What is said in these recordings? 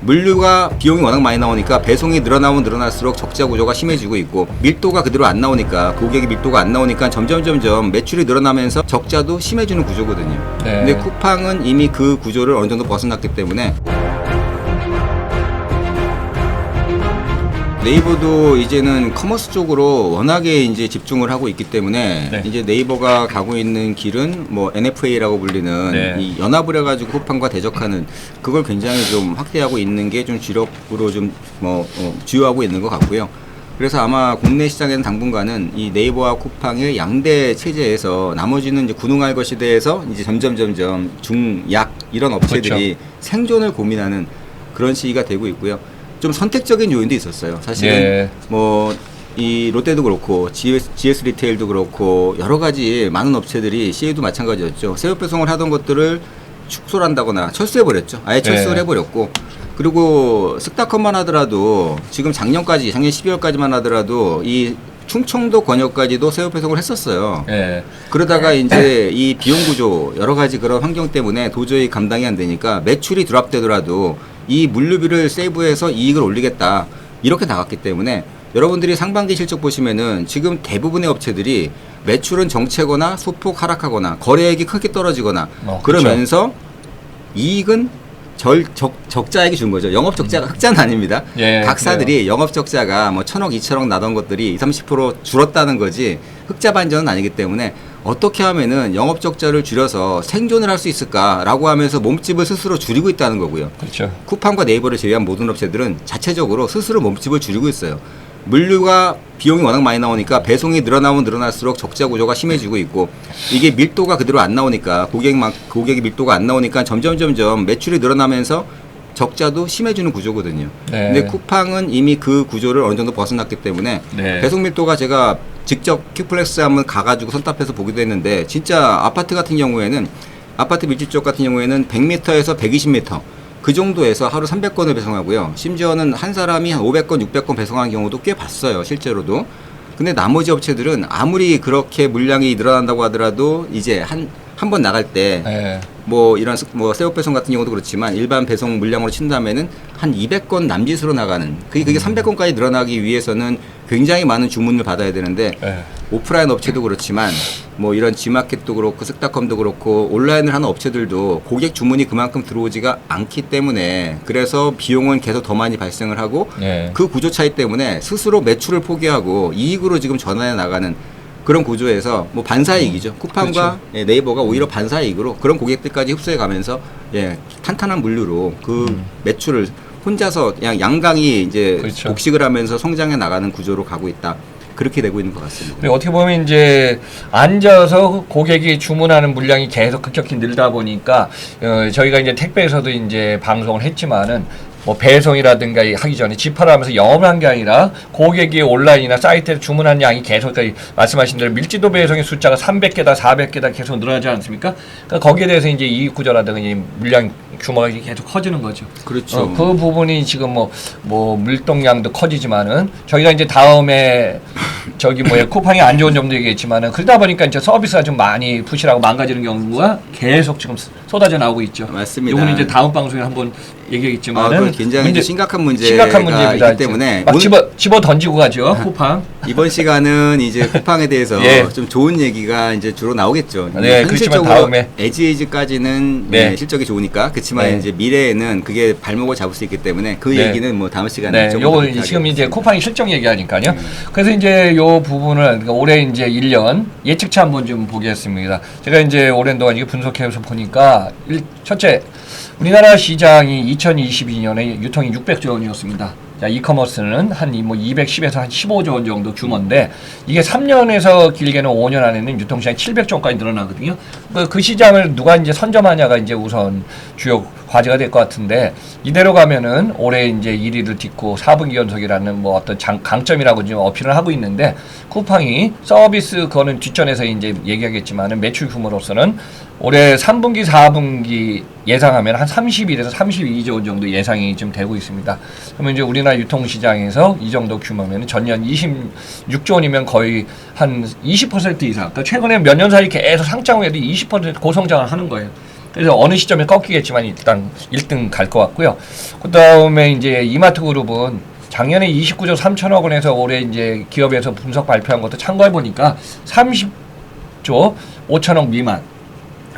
물류가 비용이 워낙 많이 나오니까 배송이 늘어나면 늘어날수록 적자 구조가 심해지고 있고, 밀도가 그대로 안 나오니까, 고객의 밀도가 안 나오니까 점점 매출이 늘어나면서 적자도 심해지는 구조거든요. 네. 근데 쿠팡은 이미 그 구조를 어느 정도 벗어났기 때문에 네이버도 이제는 커머스 쪽으로 워낙에 이제 집중을 하고 있기 때문에 네. 이제 네이버가 가고 있는 길은 뭐 NFA라고 불리는 네. 이 연합을 해가지고 쿠팡과 대적하는, 그걸 굉장히 좀 확대하고 있는 게 좀 주력으로 좀 주요하고 있는 것 같고요. 그래서 아마 국내 시장에는 당분간은 이 네이버와 쿠팡의 양대 체제에서 나머지는 이제 군웅할 것에 대해서 이제 점점 중, 약 이런 업체들이 그렇죠. 생존을 고민하는 그런 시기가 되고 있고요. 좀 선택적인 요인도 있었어요. 사실은 예. 이 롯데도 그렇고 GS 리테일도 그렇고 여러 가지 많은 업체들이 CA도 마찬가지였죠. 새우 배송을 하던 것들을 축소를 한다거나 철수해버렸죠. 아예 철수를 예. 해버렸고, 그리고 쓱닷컴만 하더라도 지금 작년 12월까지만 하더라도 이 충청도 권역까지도 새우 배송을 했었어요. 예. 그러다가 이제 이 비용 구조 여러 가지 그런 환경 때문에 도저히 감당이 안 되니까 매출이 드랍되더라도 이 물류비를 세이브해서 이익을 올리겠다 이렇게 나갔기 때문에, 여러분들이 상반기 실적 보시면은 지금 대부분의 업체들이 매출은 정체거나 소폭 하락하거나 거래액이 크게 떨어지거나 그러면서 이익은 적자액이 준 거죠. 영업 적자가 흑자는 아닙니다. 예, 각사들이 그래요. 영업 적자가 뭐 1,000억, 2,000억 나던 것들이 20, 30% 줄었다는 거지 흑자 반전은 아니기 때문에, 어떻게 하면은 영업 적자를 줄여서 생존을 할 수 있을까라고 하면서 몸집을 스스로 줄이고 있다는 거고요. 그렇죠. 쿠팡과 네이버를 제외한 모든 업체들은 자체적으로 스스로 몸집을 줄이고 있어요. 물류가 비용이 워낙 많이 나오니까 배송이 늘어나면 늘어날수록 적자 구조가 심해지고 있고, 이게 밀도가 그대로 안 나오니까 고객의 밀도가 안 나오니까 점점 매출이 늘어나면서 적자도 심해지는 구조거든요. 네. 근데 쿠팡은 이미 그 구조를 어느 정도 벗어났기 때문에 네. 배송 밀도가, 제가 직접 큐플렉스 한번 가가지고 손답해서 보기도 했는데, 진짜 아파트 같은 경우에는, 아파트 밀집 쪽 같은 경우에는 100m에서 120m 그 정도에서 하루 300건을 배송하고요. 심지어는 한 사람이 한 500건, 600건 배송하는 경우도 꽤 봤어요, 실제로도. 근데 나머지 업체들은 아무리 그렇게 물량이 늘어난다고 하더라도 이제 한 번 나갈 때 예. 이런 새우 배송 같은 경우도 그렇지만 일반 배송 물량으로 친다면은 한 200건 남짓으로 나가는, 그게 300건까지 늘어나기 위해서는 굉장히 많은 주문을 받아야 되는데, 예. 오프라인 업체도 그렇지만 이런 지마켓도 그렇고 쓱닷컴도 그렇고 온라인을 하는 업체들도 고객 주문이 그만큼 들어오지가 않기 때문에, 그래서 비용은 계속 더 많이 발생을 하고, 예. 그 구조 차이 때문에 스스로 매출을 포기하고 이익으로 지금 전환해 나가는 그런 구조에서 반사이익이죠. 쿠팡과 그렇죠. 네이버가 오히려 반사이익으로 그런 고객들까지 흡수해 가면서 탄탄한 물류로 그 매출을 혼자서 그냥 양강이 이제 그렇죠. 복식을 하면서 성장해 나가는 구조로 가고 있다. 그렇게 되고 있는 것 같습니다. 그리고 어떻게 보면 이제 앉아서 고객이 주문하는 물량이 계속 급격히 늘다 보니까 저희가 이제 택배에서도 이제 방송을 했지만은 배송이라든가 하기 전에 집하를 하면서 영업을 한 게 아니라 고객이 온라인이나 사이트에 주문한 양이 계속 말씀하신 대로 밀집도 배송의 숫자가 300개다 400개다 계속 늘어나지 않습니까? 그러니까 거기에 대해서 이제 이익 구조라든가 물량 규모가 계속 커지는 거죠. 그렇죠. 그 부분이 지금 물동량도 커지지만은 저희가 이제 다음에 쿠팡이 안 좋은 점도 얘기했지만은, 그러다 보니까 이제 서비스가 좀 많이 부실하고 망가지는 경우가 계속 지금 쏟아져 나오고 있죠. 맞습니다. 이거는 이제 다음 방송에 한번 얘기하겠지만은 굉장히 심각한 문제가 문제입니다. 있기 때문에 막 집어 던지고 가죠. 쿠팡. 이번 시간은 이제 쿠팡에 대해서 예. 좀 좋은 얘기가 이제 주로 나오겠죠. 네, 그렇지만 다음에 에지에이지까지는 실적이 좋으니까, 그렇지만 이제 미래에는 그게 발목을 잡을 수 있기 때문에 그 얘기는 다음 시간에 요거 지금 이제 쿠팡이 실적 얘기하니까요. 그래서 이제 요 부분을 올해 이제 1년 예측치 한번 좀 보겠습니다. 제가 이제 오랜 동안 이게 분석해서 보니까 첫째, 우리나라 시장이 2022년에 유통이 600조 원이었습니다. 자, 이커머스는 한 210에서 한 15조 원 정도 규모인데, 이게 3년에서 길게는 5년 안에는 유통시장이 700조 원까지 늘어나거든요. 그 시장을 누가 이제 선점하냐가 이제 우선 주요 과제가 될 것 같은데, 이대로 가면은 올해 이제 1위를 딛고 4분기 연속이라는 어떤 강점이라고 지금 어필을 하고 있는데, 쿠팡이 서비스 그거는 뒷전에서 이제 얘기하겠지만은 매출 규모로서는 올해 3분기, 4분기 예상하면 한 31에서 32조 원 정도 예상이 좀 되고 있습니다. 그러면 이제 우리나라 유통시장에서 이 정도 규모면 전년 26조 원이면 거의 한 20% 이상. 그러니까 최근에 몇 년 사이 계속 상장해도 20% 고성장을 하는 거예요. 그래서 어느 시점에 꺾이겠지만 일단 1등 갈 것 같고요. 그 다음에 이제 이마트 그룹은 작년에 29조 3천억 원에서 올해 이제 기업에서 분석 발표한 것도 참고해 보니까 30조 5천억 미만.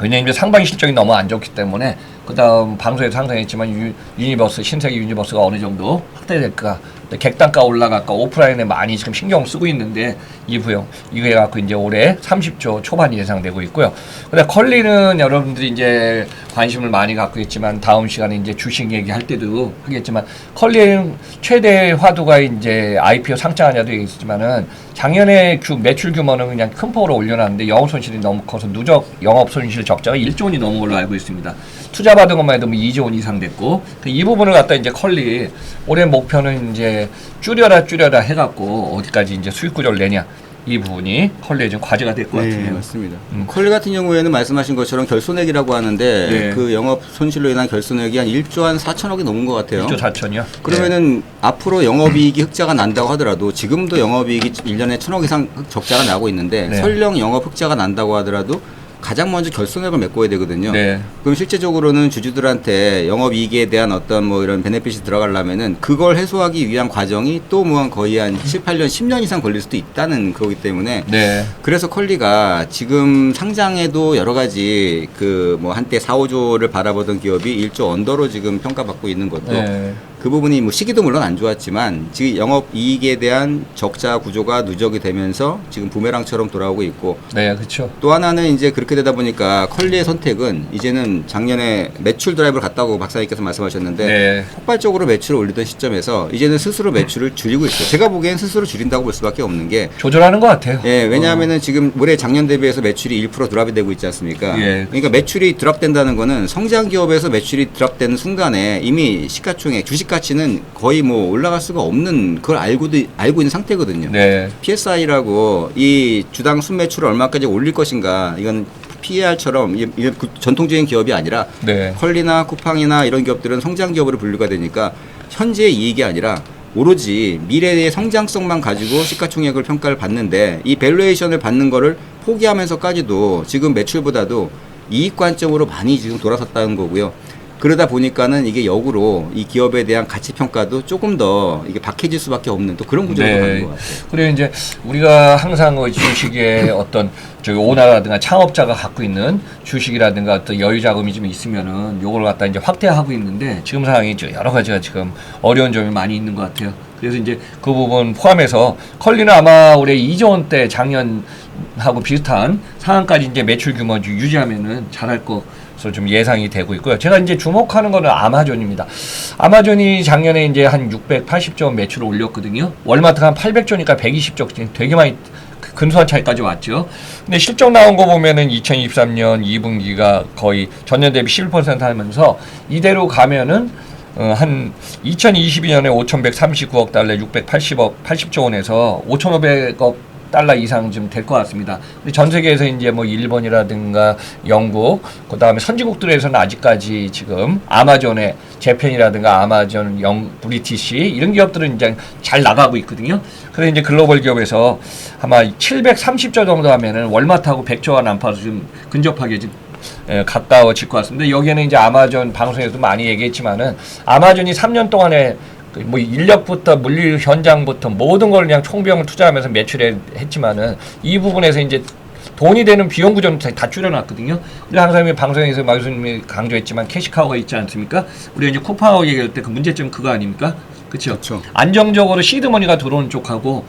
왜냐하면 상반기 실적이 너무 안 좋기 때문에 그 다음 방송에서 상상했지만 유니버스 신세계 유니버스가 어느 정도 확대될까, 객단가 올라갈까, 오프라인에 많이 지금 신경 쓰고 있는데 이거 해갖고 이제 올해 30조 초반 예상되고 있고요. 근데 컬리는 여러분들이 이제 관심을 많이 갖고 있지만 다음 시간에 이제 주식 얘기할 때도 하겠지만 컬리는 최대 화두가 이제 IPO 상장하냐도 있지만은 작년에 매출 규모는 그냥 큰 폭으로 올려놨는데 영업 손실이 너무 커서 누적 영업 손실 적자가 1조 원이 넘은 걸로 알고 있습니다. 투자 받은 것만 해도 뭐 2조 원 이상 됐고 이 부분을 갖다 이제 컬리 올해 목표는 이제 줄여라 해갖고 어디까지 이제 수익 구조를 내냐, 이 부분이 컬리의 좀 과제가 될 것 같아요. 네, 맞습니다. 컬리 같은 경우에는 말씀하신 것처럼 결손액이라고 하는데 네. 그 영업 손실로 인한 결손액이 한 1조 한 4천억이 넘은 것 같아요. 1조 4천이요? 그러면은 앞으로 영업이익이 흑자가 난다고 하더라도 지금도 영업이익이 1년에 1,000억 이상 적자가 나고 있는데 네. 설령 영업 흑자가 난다고 하더라도 가장 먼저 결손액을 메꿔야 되거든요. 네. 그럼 실제적으로는 주주들한테 영업이익에 대한 어떤 뭐 이런 베네핏이 들어가려면은 그걸 해소하기 위한 과정이 또 뭐 거의 한 7, 8년, 10년 이상 걸릴 수도 있다는 거기 때문에 네. 그래서 컬리가 지금 상장에도 여러 가지 그 뭐 한때 4, 5조를 바라보던 기업이 1조 언더로 지금 평가받고 있는 것도 네. 그 부분이 뭐 시기도 물론 안 좋았지만 지금 영업 이익에 대한 적자 구조가 누적이 되면서 지금 부메랑처럼 돌아오고 있고 네, 그렇죠. 또 하나는 이제 그렇게 되다 보니까 컬리의 선택은 이제는 작년에 매출 드라이브를 갔다고 박사님께서 말씀하셨는데 네. 폭발적으로 매출을 올리던 시점에서 이제는 스스로 매출을 줄이고 있어요. 제가 보기엔 스스로 줄인다고 볼 수밖에 없는 게 조절하는 것 같아요. 예, 왜냐하면은 지금 올해 작년 대비해서 매출이 1% 드랍이 되고 있지 않습니까? 예. 그러니까 매출이 드랍된다는 거는 성장 기업에서 매출이 드랍되는 순간에 이미 시가총액, 주식 가치는 거의 뭐 올라갈 수가 없는 그걸 알고 있는 상태거든요. 네. PSI라고 이 주당 순매출을 얼마까지 올릴 것인가, 이건 PER처럼 전통적인 기업이 아니라 네. 컬리나 쿠팡이나 이런 기업들은 성장 기업으로 분류가 되니까 현재의 이익이 아니라 오로지 미래의 성장성만 가지고 시가총액을 평가를 받는데 이 밸류에이션을 받는 거를 포기하면서까지도 지금 매출보다도 이익 관점으로 많이 지금 돌아섰다는 거고요. 그러다 보니까는 이게 역으로 이 기업에 대한 가치 평가도 조금 더 이게 박해질 수밖에 없는 또 그런 구조로 가는 것 같아요. 그리고 이제 우리가 항상 그 주식에 어떤 저기 오너라든가 창업자가 갖고 있는 주식이라든가 어떤 여유 자금이 좀 있으면은 요걸 갖다 이제 확대하고 있는데 지금 상황이 여러 가지가 지금 어려운 점이 많이 있는 것 같아요. 그래서 이제 그 부분 포함해서 컬리는 아마 올해 2조 원대 작년하고 비슷한 상황까지 이제 매출 규모 유지하면은 잘할 거. 그래서 좀 예상이 되고 있고요. 제가 이제 주목하는 거는 아마존입니다. 아마존이 작년에 이제 한 680조 원 매출을 올렸거든요. 월마트가 한 800조니까 120조, 되게 많이 근소한 차이까지 왔죠. 근데 실적 나온 거 보면은 2023년 2분기가 거의 전년 대비 11% 하면서 이대로 가면은 한 2022년에 5,139억 달러, 80조 원에서 5,500억 달러 이상 좀 될 것 같습니다. 근데 전 세계에서 이제 뭐 일본이라든가 영국, 그 다음에 선진국들에서는 아직까지 지금 아마존의 재팬이라든가 아마존, 브리티시 이런 기업들은 이제 잘 나가고 있거든요. 그래서 이제 글로벌 기업에서 아마 730조 정도 하면은 월마트하고 100조와 난파도 좀 근접하게 좀 가까워질 것 같습니다. 여기에는 이제 아마존 방송에서도 많이 얘기했지만은 아마존이 3년 동안에 뭐 인력부터 물류 현장부터 모든 걸 그냥 총비용을 투자하면서 매출했지만은 이 부분에서 이제 돈이 되는 비용 구조는 다 줄여놨거든요. 그래서 항상 방송에서 말씀이 강조했지만 캐시카우가 있지 않습니까? 우리가 이제 쿠팡하고 얘기할 때 그 문제점은 그거 아닙니까? 그렇죠. 안정적으로 시드머니가 들어오는 쪽하고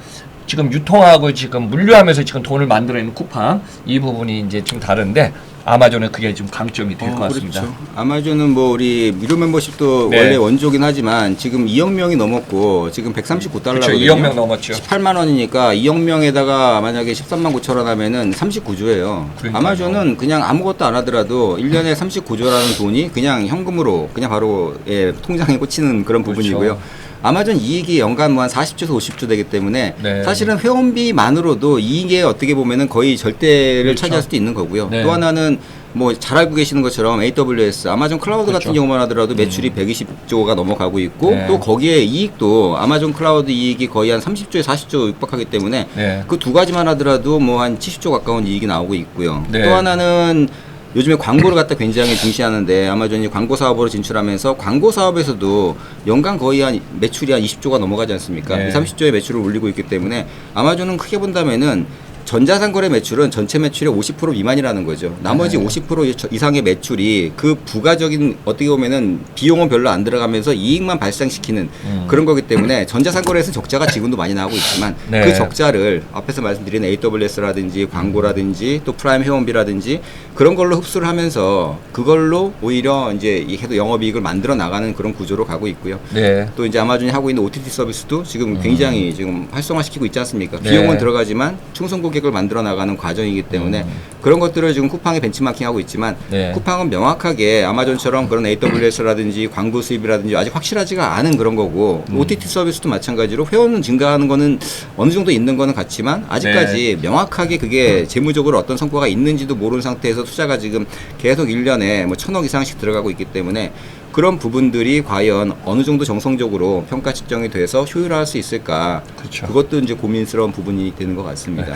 지금 유통하고 지금 물류하면서 지금 돈을 만들어내는 쿠팡 이 부분이 이제 좀 다른데 아마존은 그게 좀 강점이 될 것 같습니다. 그렇죠. 아마존은 뭐 우리 무료 멤버십도 네. 원래 원조긴 하지만 지금 2억 명이 넘었고 지금 139달러거든요. 그렇죠. 2억 명 넘었죠. 18만 원이니까 2억 명에다가 만약에 13만 9천 원 하면은 39조예요. 그러니까요. 아마존은 그냥 아무것도 안 하더라도 1년에 39조라는 돈이 그냥 현금으로 그냥 바로 통장에 꽂히는 그런 그렇죠. 부분이고요. 아마존 이익이 연간 뭐 한 40조에서 50조 되기 때문에 네. 사실은 회원비만으로도 이익에 어떻게 보면은 거의 절대를 그렇죠. 차지할 수도 있는 거고요. 네. 또 하나는 뭐 잘 알고 계시는 것처럼 AWS, 아마존 클라우드 그렇죠. 같은 경우만 하더라도 매출이 120조가 넘어가고 있고 네. 또 거기에 이익도 아마존 클라우드 이익이 거의 한 30조에 40조 육박하기 때문에 네. 그 두 가지만 하더라도 뭐 한 70조 가까운 이익이 나오고 있고요. 네. 또 하나는 요즘에 광고를 갖다 굉장히 중시하는데 아마존이 광고 사업으로 진출하면서 광고 사업에서도 연간 거의 한 매출이 한 20조가 넘어가지 않습니까? 네. 2, 30조의 매출을 올리고 있기 때문에 아마존은 크게 본다면은 전자상거래 매출은 전체 매출의 50% 미만이라는 거죠. 나머지 네. 50% 이상의 매출이 그 부가적인 어떻게 보면은 비용은 별로 안 들어가면서 이익만 발생시키는 그런 거기 때문에 전자상거래에서 적자가 지금도 많이 나고 있지만 네. 그 적자를 앞에서 말씀드린 AWS라든지 광고라든지 또 프라임 회원비라든지 그런 걸로 흡수를 하면서 그걸로 오히려 이제 이 해도 영업이익을 만들어 나가는 그런 구조로 가고 있고요. 네. 또 이제 아마존이 하고 있는 OTT 서비스도 지금 굉장히 지금 활성화시키고 있지 않습니까? 네. 비용은 들어가지만 충성 고객을 만들어 나가는 과정이기 때문에 그런 것들을 지금 쿠팡이 벤치마킹하고 있지만 네. 쿠팡은 명확하게 아마존처럼 그런 AWS라든지 광고 수입이라든지 아직 확실하지가 않은 그런 거고 OTT 서비스도 마찬가지로 회원 증가하는 거는 어느 정도 있는 거는 같지만 아직까지 명확하게 그게 재무적으로 어떤 성과가 있는지도 모르는 상태에서 투자가 지금 계속 1년에 뭐 1,000억 이상씩 들어가고 있기 때문에 그런 부분들이 과연 어느 정도 정성적으로 평가 측정이 돼서 효율화할 수 있을까? 그렇죠. 그것도 이제 고민스러운 부분이 되는 것 같습니다.